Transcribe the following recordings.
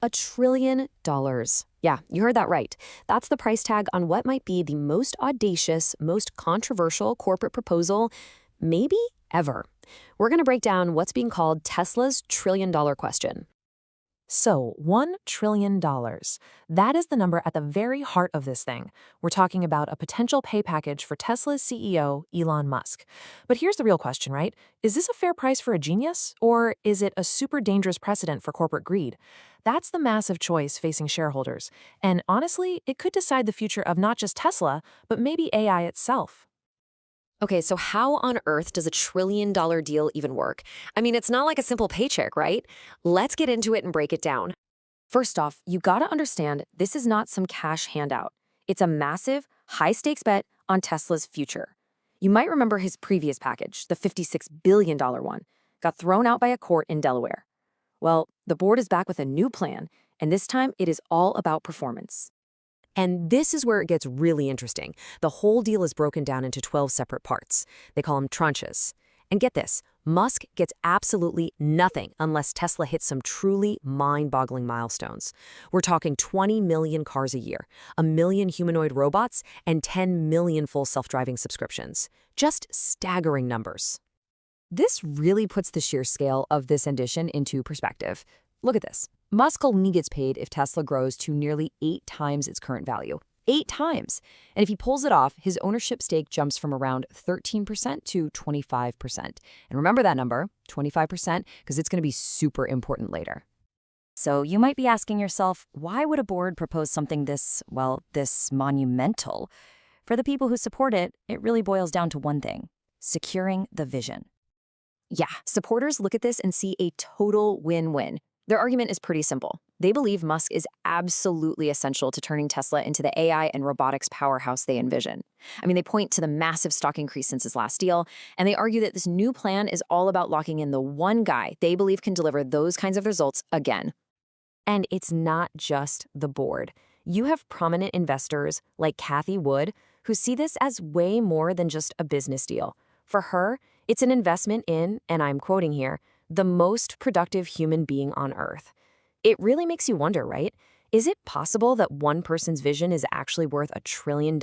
$1 trillion. Yeah, you heard that right. That's the price tag on what might be the most audacious, most controversial corporate proposal, maybe ever. We're going to break down what's being called Tesla's trillion-dollar question. So, $1 trillion. That is the number at the very heart of this thing. We're talking about a potential pay package for Tesla's CEO, Elon Musk. But here's the real question, right? Is this a fair price for a genius, or is it a super dangerous precedent for corporate greed? That's the massive choice facing shareholders. And honestly, it could decide the future of not just Tesla, but maybe AI itself. Okay, so how on earth does a trillion-dollar deal even work? I mean, it's not like a simple paycheck, right? Let's get into it and break it down. First off, you gotta understand this is not some cash handout. It's a massive, high-stakes bet on Tesla's future. You might remember his previous package, the $56 billion one, got thrown out by a court in Delaware. Well, the board is back with a new plan, and this time it is all about performance. And this is where it gets really interesting. The whole deal is broken down into 12 separate parts. They call them tranches. And get this, Musk gets absolutely nothing unless Tesla hits some truly mind-boggling milestones. We're talking 20 million cars a year, 1 million humanoid robots, and 10 million full self-driving subscriptions. Just staggering numbers. This really puts the sheer scale of this ambition into perspective. Look at this. Musk only gets paid if Tesla grows to nearly 8 times its current value. 8 times! And if he pulls it off, his ownership stake jumps from around 13% to 25%. And remember that number, 25%, because it's going to be super important later. So you might be asking yourself, why would a board propose something this monumental? For the people who support it, it really boils down to one thing: securing the vision. Yeah, supporters look at this and see a total win-win. Their argument is pretty simple. They believe Musk is absolutely essential to turning Tesla into the AI and robotics powerhouse they envision. I mean, they point to the massive stock increase since his last deal, and they argue that this new plan is all about locking in the one guy they believe can deliver those kinds of results again. And it's not just the board. You have prominent investors like Cathie Wood who see this as way more than just a business deal. For her, it's an investment in, and I'm quoting here, the most productive human being on Earth. It really makes you wonder, right? Is it possible that one person's vision is actually worth $1 trillion?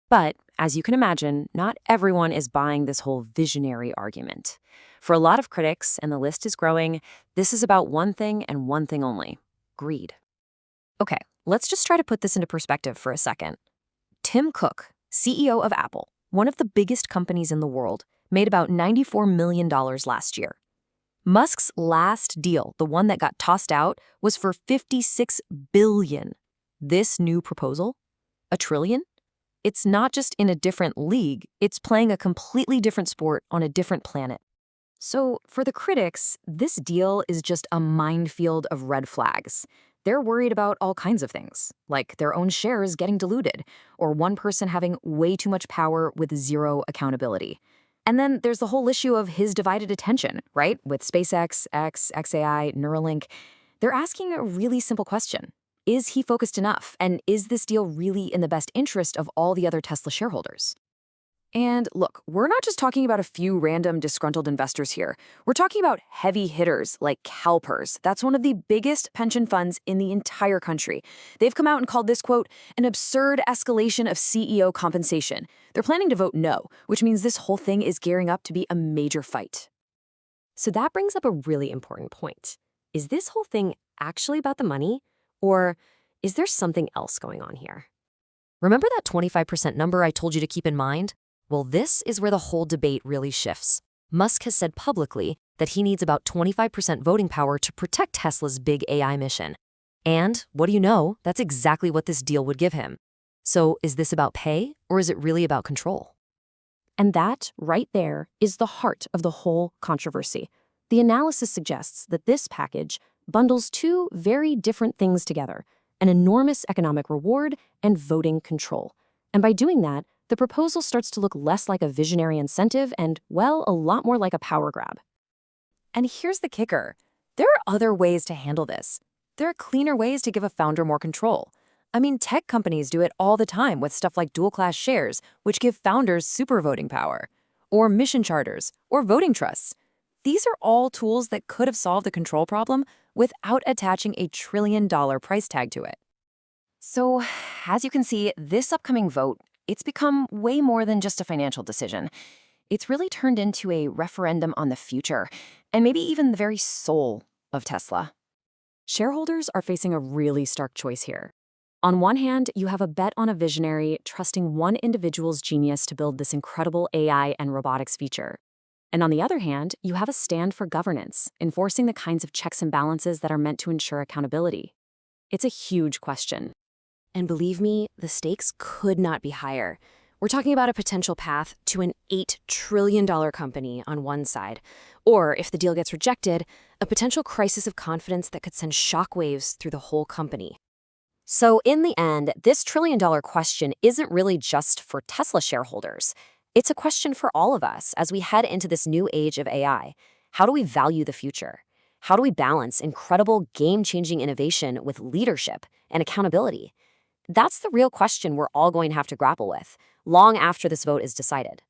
But, as you can imagine, not everyone is buying this whole visionary argument. For a lot of critics, and the list is growing, this is about one thing and one thing only: greed. Okay, let's just try to put this into perspective for a second. Tim Cook, CEO of Apple, one of the biggest companies in the world, made about $94 million last year. Musk's last deal, the one that got tossed out, was for $56 billion. This new proposal? $1 trillion? It's not just in a different league, it's playing a completely different sport on a different planet. So, for the critics, this deal is just a minefield of red flags. They're worried about all kinds of things, like their own shares getting diluted, or one person having way too much power with zero accountability. And then there's the whole issue of his divided attention, right? With SpaceX, xAI, Neuralink. They're asking a really simple question. Is he focused enough? And is this deal really in the best interest of all the other Tesla shareholders? And look, we're not just talking about a few random disgruntled investors here. We're talking about heavy hitters like CalPERS. That's one of the biggest pension funds in the entire country. They've come out and called this, quote, an absurd escalation of CEO compensation. They're planning to vote no, which means this whole thing is gearing up to be a major fight. So that brings up a really important point. Is this whole thing actually about the money? Or is there something else going on here? Remember that 25% number I told you to keep in mind? Well, this is where the whole debate really shifts. Musk has said publicly that he needs about 25% voting power to protect Tesla's big AI mission. And, what do you know, that's exactly what this deal would give him. So, is this about pay, or is it really about control? And that, right there, is the heart of the whole controversy. The analysis suggests that this package bundles two very different things together: an enormous economic reward and voting control. And by doing that, the proposal starts to look less like a visionary incentive and, well, a lot more like a power grab. And here's the kicker. There are other ways to handle this. There are cleaner ways to give a founder more control. I mean, tech companies do it all the time with stuff like dual-class shares, which give founders super voting power, or mission charters, or voting trusts. These are all tools that could have solved the control problem without attaching a $1 trillion price tag to it. So, as you can see, this upcoming vote, it's become way more than just a financial decision. It's really turned into a referendum on the future, and maybe even the very soul of Tesla. Shareholders are facing a really stark choice here. On one hand, you have a bet on a visionary trusting one individual's genius to build this incredible AI and robotics feature. And on the other hand, you have a stand for governance, enforcing the kinds of checks and balances that are meant to ensure accountability. It's a huge question. And believe me, the stakes could not be higher. We're talking about a potential path to an $8 trillion company on one side, or if the deal gets rejected, a potential crisis of confidence that could send shockwaves through the whole company. So in the end, this $1 trillion question isn't really just for Tesla shareholders. It's a question for all of us as we head into this new age of AI. How do we value the future? How do we balance incredible game-changing innovation with leadership and accountability? That's the real question we're all going to have to grapple with, long after this vote is decided.